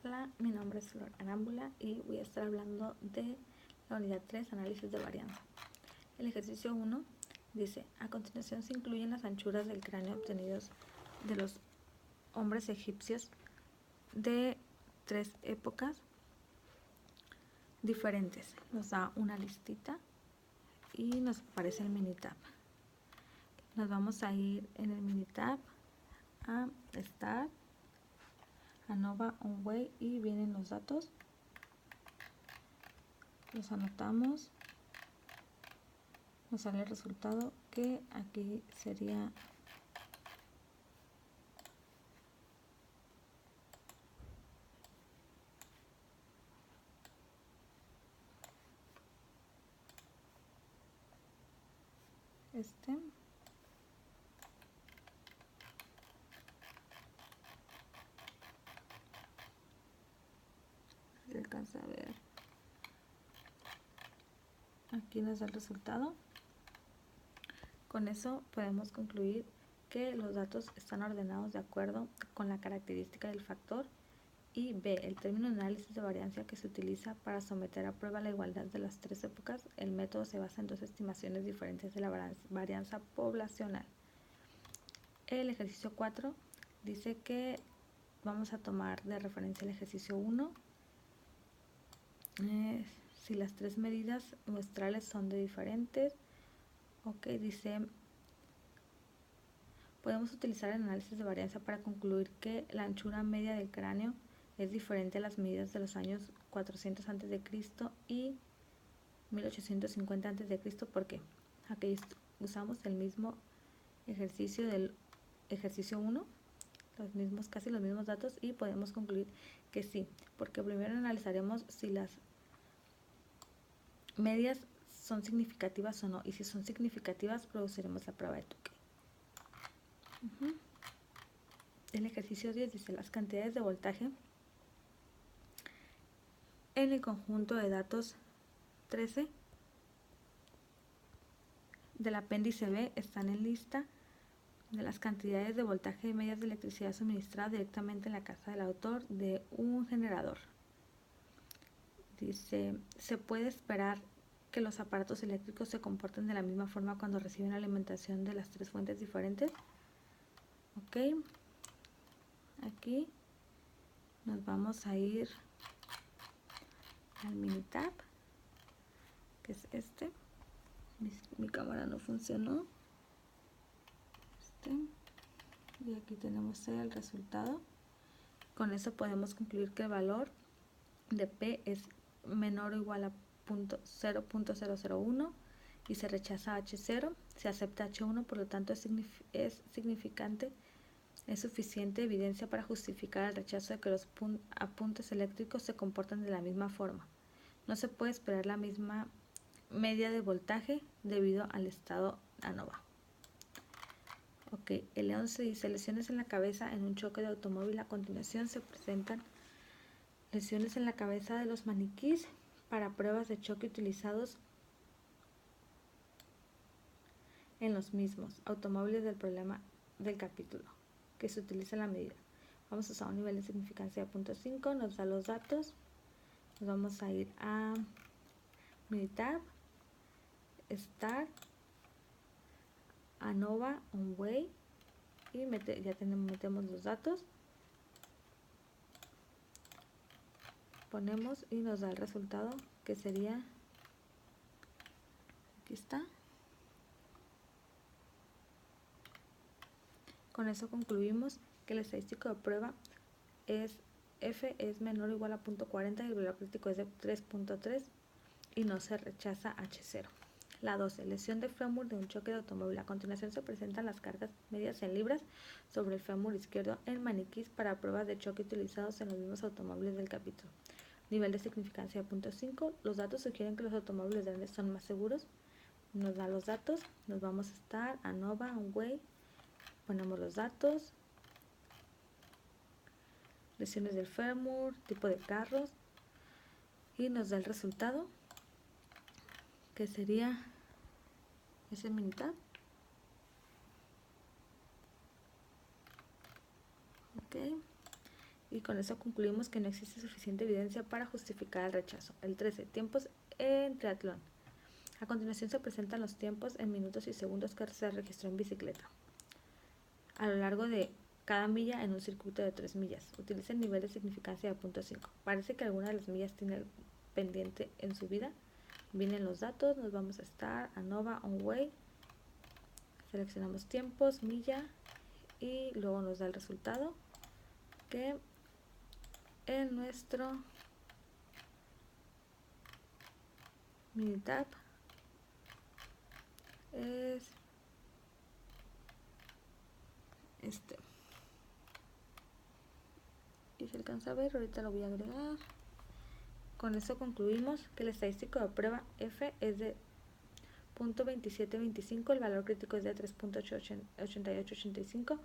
Hola, mi nombre es Flor Arámbula y voy a estar hablando de la unidad 3, análisis de varianza. El ejercicio 1 dice, a continuación se incluyen las anchuras del cráneo obtenidos de los hombres egipcios de 3 épocas diferentes. Nos da una listita y nos aparece el Minitab. Nos vamos a ir en el Minitab a Start, ANOVA, OnWay y vienen los datos. Los anotamos. Nos sale el resultado que aquí sería este. Se alcanza a ver. Aquí nos da el resultado. Con eso podemos concluir que los datos están ordenados de acuerdo con la característica del factor. Y B, el término de análisis de varianza que se utiliza para someter a prueba la igualdad de las 3 épocas. El método se basa en 2 estimaciones diferentes de la varianza poblacional. El ejercicio 4 dice que vamos a tomar de referencia el ejercicio 1. Si las 3 medidas muestrales son de diferentes. Ok, dice, podemos utilizar el análisis de varianza para concluir que la anchura media del cráneo es diferente a las medidas de los años 400 a.C. y 1850 a.C. ¿Por qué? Aquí usamos el mismo ejercicio del ejercicio 1, casi los mismos datos, y podemos concluir que sí, porque primero analizaremos si las medias son significativas o no, y si son significativas produciremos la prueba de Tukey. El ejercicio 10 dice las cantidades de voltaje en el conjunto de datos 13 del apéndice B están en lista de las cantidades de voltaje y medias de electricidad suministradas directamente en la casa del autor de un generador. Dice, se puede esperar que los aparatos eléctricos se comporten de la misma forma cuando reciben alimentación de las 3 fuentes diferentes. Ok, aquí nos vamos a ir al Minitab, que es este. Mi cámara no funcionó. Y aquí tenemos el resultado. Con eso podemos concluir que el valor de P es menor o igual a 0.001 y se rechaza H0, se acepta H1, por lo tanto es significante, es suficiente evidencia para justificar el rechazo de que los apuntes eléctricos se comportan de la misma forma. No se puede esperar la misma media de voltaje debido al estado ANOVA. Ok, el 11 dice lesiones en la cabeza en un choque de automóvil. A continuación se presentan lesiones en la cabeza de los maniquís para pruebas de choque utilizados en los mismos automóviles del problema del capítulo que se utiliza la medida. Vamos a usar un nivel de significancia de 0.5, nos da los datos. Nos vamos a ir a Minitab, Start, ANOVA, OnWay y metemos los datos. Ponemos y nos da el resultado que sería, aquí está. Con eso concluimos que el estadístico de prueba es F es menor o igual a 0.40 y el valor crítico es de 3.3 y no se rechaza H0. La 12. Lesión de fémur de un choque de automóvil. A continuación se presentan las cargas medidas en libras sobre el fémur izquierdo en maniquís para pruebas de choque utilizados en los mismos automóviles del capítulo. Nivel de significancia de 0.5. Los datos sugieren que los automóviles grandes son más seguros. Nos da los datos. Nos vamos a estar a ANOVA, OnWay. Ponemos los datos. Lesiones del fémur, tipo de carros. Y nos da el resultado, que sería ese Minitab. Ok. Y con eso concluimos que no existe suficiente evidencia para justificar el rechazo. El 13. Tiempos en triatlón. A continuación se presentan los tiempos en minutos y segundos que se registró en bicicleta a lo largo de cada milla en un circuito de 3 millas. Utiliza el nivel de significancia de 0.5. Parece que alguna de las millas tiene pendiente en su vida. Vienen los datos, nos vamos a estar ANOVA, OnWay. Seleccionamos tiempos, milla y luego nos da el resultado que en nuestro Minitab es este. Y se alcanza a ver, ahorita lo voy a agregar. Con eso concluimos que el estadístico de prueba F es de 0.2725, el valor crítico es de 3.8885,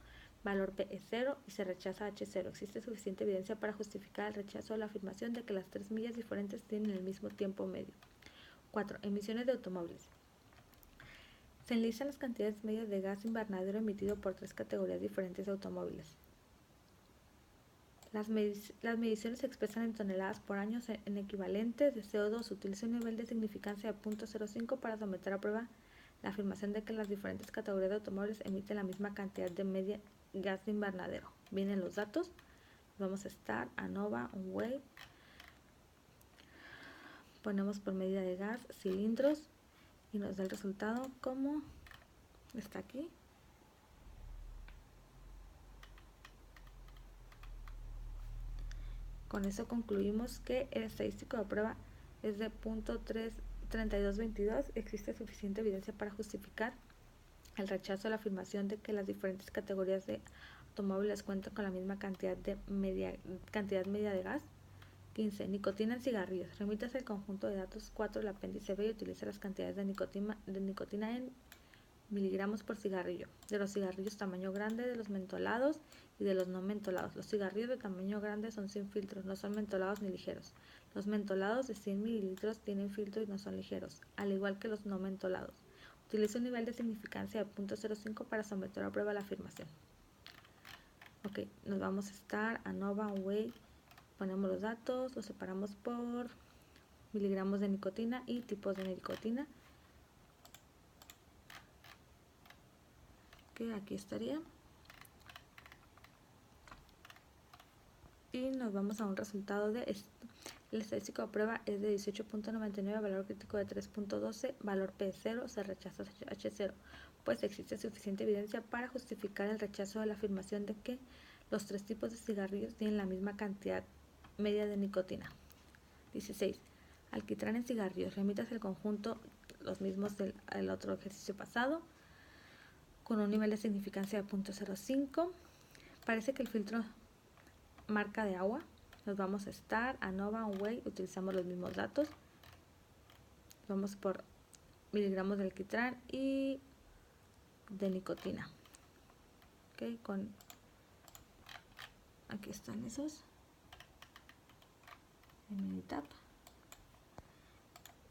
valor P es 0 y se rechaza H0. Existe suficiente evidencia para justificar el rechazo de la afirmación de que las 3 millas diferentes tienen el mismo tiempo medio. 4. Emisiones de automóviles. Se enlistan las cantidades medias de gas invernadero emitido por 3 categorías diferentes de automóviles. Las mediciones se expresan en toneladas por año en equivalentes de CO2. Utiliza un nivel de significancia de 0.05 para someter a prueba la afirmación de que las diferentes categorías de automóviles emiten la misma cantidad de media gas de invernadero. Vienen los datos. Vamos a estar ANOVA, OnWay. Ponemos por medida de gas cilindros y nos da el resultado como está aquí. Con eso concluimos que el estadístico de prueba es de 0.3222. Existe suficiente evidencia para justificar el rechazo a la afirmación de que las diferentes categorías de automóviles cuentan con la misma cantidad media de gas. 15. Nicotina en cigarrillos. Remítase al conjunto de datos 4 del apéndice B y utiliza las cantidades de nicotina en miligramos por cigarrillo, de los cigarrillos tamaño grande, de los mentolados y de los no mentolados. Los cigarrillos de tamaño grande son sin filtros, no son mentolados ni ligeros. Los mentolados de 100 mililitros tienen filtro y no son ligeros, al igual que los no mentolados. Utiliza un nivel de significancia de 0.05 para someter a prueba la afirmación. Ok, nos vamos a estar ANOVA, OnWay, ponemos los datos, los separamos por miligramos de nicotina y tipos de nicotina. Que aquí estaría. Y nos vamos a un resultado de esto. El estadístico de prueba es de 18.99, valor crítico de 3.12, valor P0, se rechaza H0. Pues existe suficiente evidencia para justificar el rechazo de la afirmación de que los 3 tipos de cigarrillos tienen la misma cantidad media de nicotina. 16. Alquitrán en cigarrillos. Remítase el conjunto, los mismos del otro ejercicio pasado, con un nivel de significancia de 0.05. Parece que el filtro marca de agua. Nos vamos a estar ANOVA, OnWay, utilizamos los mismos datos. Vamos por miligramos de alquitrán y de nicotina. Ok, aquí están esos en Minitab.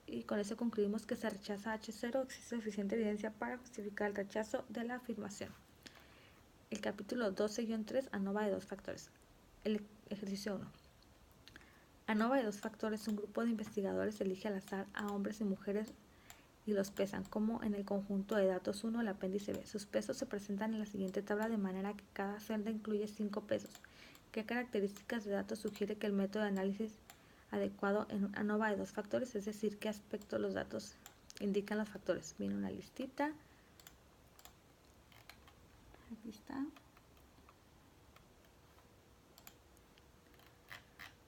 Y con eso concluimos que se rechaza H0. Existe suficiente evidencia para justificar el rechazo de la afirmación. El capítulo 12-3, ANOVA de 2 factores. El ejercicio 1. ANOVA de 2 factores. Un grupo de investigadores elige al azar a hombres y mujeres y los pesan, como en el conjunto de datos 1 del apéndice B. Sus pesos se presentan en la siguiente tabla de manera que cada celda incluye 5 pesos. ¿Qué características de datos sugiere que el método de análisis adecuado en ANOVA de 2 factores? Es decir, qué aspecto los datos indican los factores. Viene una listita. Aquí está.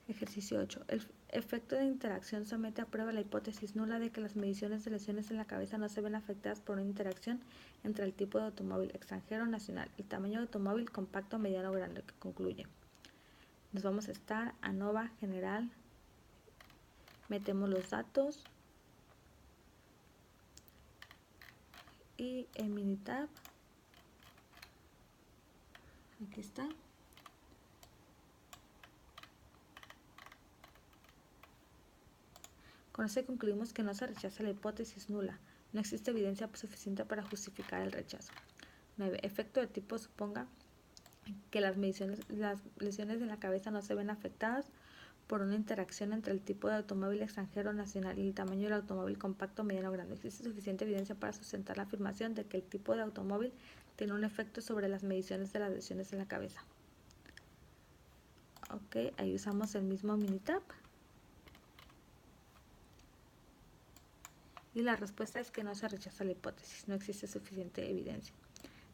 Ejercicio 8. El efecto de interacción somete a prueba la hipótesis nula de que las mediciones de lesiones en la cabeza no se ven afectadas por una interacción entre el tipo de automóvil extranjero o nacional, el tamaño de automóvil compacto, mediano o grande, que concluye. Nos vamos a estar ANOVA general, metemos los datos y en Minitab, aquí está. Con eso concluimos que no se rechaza la hipótesis nula. No existe evidencia suficiente para justificar el rechazo. 9. Efecto de tipo suponga que las lesiones en la cabeza no se ven afectadas por una interacción entre el tipo de automóvil extranjero nacional y el tamaño del automóvil compacto, mediano o grande. Existe suficiente evidencia para sustentar la afirmación de que el tipo de automóvil tiene un efecto sobre las mediciones de las lesiones en la cabeza. Ok, ahí usamos el mismo Minitab. Y la respuesta es que no se rechaza la hipótesis, no existe suficiente evidencia.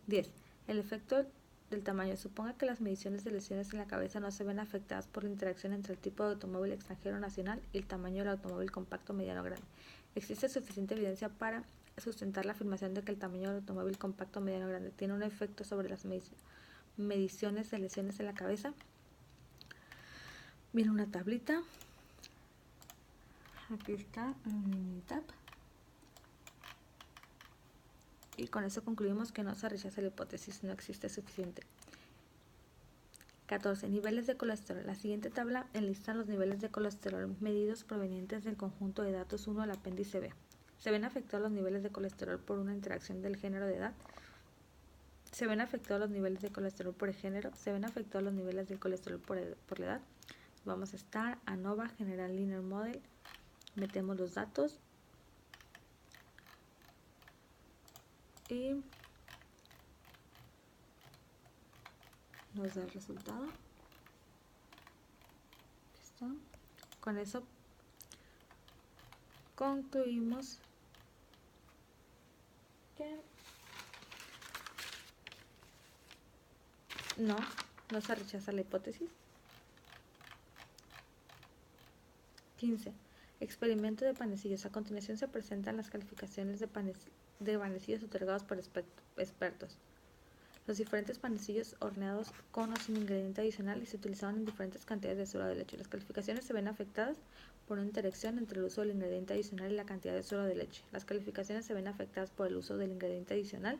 10. El efecto del tamaño. Suponga que las mediciones de lesiones en la cabeza no se ven afectadas por la interacción entre el tipo de automóvil extranjero nacional y el tamaño del automóvil compacto, mediano o grande. Existe suficiente evidencia para sustentar la afirmación de que el tamaño del automóvil compacto, mediano o grande tiene un efecto sobre las mediciones de lesiones en la cabeza. Viene una tablita. Aquí está el Minitab. Y con eso concluimos que no se rechaza la hipótesis, no existe suficiente. 14. Niveles de colesterol. La siguiente tabla enlista los niveles de colesterol medidos provenientes del conjunto de datos 1 del apéndice B. ¿Se ven afectados los niveles de colesterol por una interacción del género de edad? ¿Se ven afectados los niveles de colesterol por el género? ¿Se ven afectados los niveles de colesterol por la edad? Vamos a estar ANOVA, General Linear Model. Metemos los datos. Y nos da el resultado. ¿Listo? Con eso concluimos que no se rechaza la hipótesis. 15. Experimento de panecillos. A continuación se presentan las calificaciones de panecillos otorgados por expertos. Los diferentes panecillos horneados con o sin ingrediente adicional y se utilizaron en diferentes cantidades de suero de leche. Las calificaciones se ven afectadas por una interacción entre el uso del ingrediente adicional y la cantidad de suero de leche. Las calificaciones se ven afectadas por el uso del ingrediente adicional.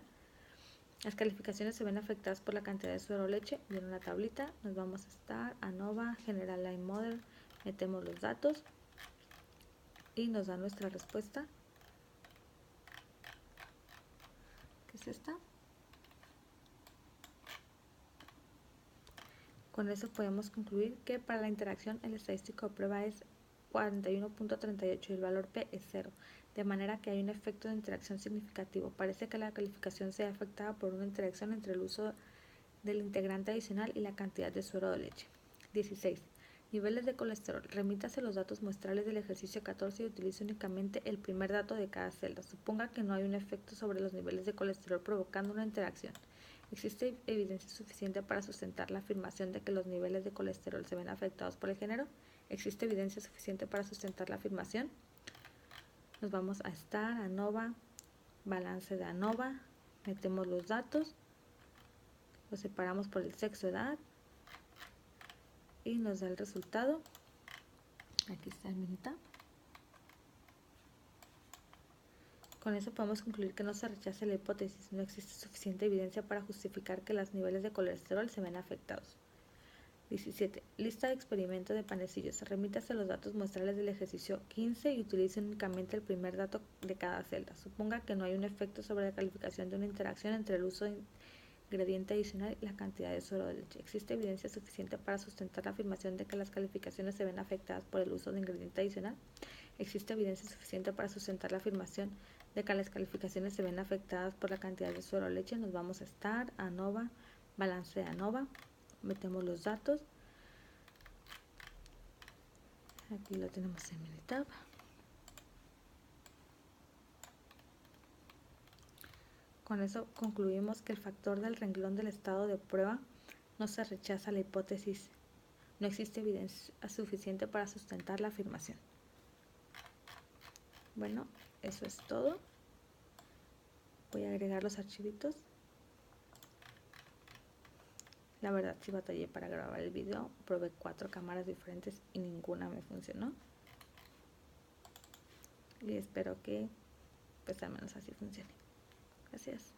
Las calificaciones se ven afectadas por la cantidad de suero o leche. Viene una tablita. Nos vamos a estar ANOVA, General Line Model. Metemos los datos y nos da nuestra respuesta, que es esta. Con eso podemos concluir que para la interacción el estadístico de prueba es 41.38 y el valor P es 0, de manera que hay un efecto de interacción significativo. Parece que la calificación sea afectada por una interacción entre el uso del integrante adicional y la cantidad de suero de leche. 16. Niveles de colesterol. Remítase los datos muestrales del ejercicio 14 y utilice únicamente el primer dato de cada celda. Suponga que no hay un efecto sobre los niveles de colesterol provocando una interacción. ¿Existe evidencia suficiente para sustentar la afirmación de que los niveles de colesterol se ven afectados por el género? ¿Existe evidencia suficiente para sustentar la afirmación? Nos vamos a estar ANOVA, balance de ANOVA, metemos los datos, los separamos por el sexo, edad y nos da el resultado. Aquí está el Minitab. Con eso podemos concluir que no se rechaza la hipótesis, no existe suficiente evidencia para justificar que los niveles de colesterol se ven afectados. 17. Lista de experimento de panecillos. Remítase los datos muestrales del ejercicio 15 y utilice únicamente el primer dato de cada celda. Suponga que no hay un efecto sobre la calificación de una interacción entre el uso de ingrediente adicional y la cantidad de suero de leche. ¿Existe evidencia suficiente para sustentar la afirmación de que las calificaciones se ven afectadas por el uso de ingrediente adicional? ¿Existe evidencia suficiente para sustentar la afirmación de que las calificaciones se ven afectadas por la cantidad de suero o leche? Nos vamos a estar ANOVA, balance de ANOVA, metemos los datos, aquí lo tenemos en Minitab. Con eso concluimos que el factor del renglón del estado de prueba no se rechaza la hipótesis, no existe evidencia suficiente para sustentar la afirmación. Bueno, eso es todo. Voy a agregar los archivitos. La verdad sí batallé para grabar el video, probé 4 cámaras diferentes y ninguna me funcionó. Y espero que pues al menos así funcione. Gracias.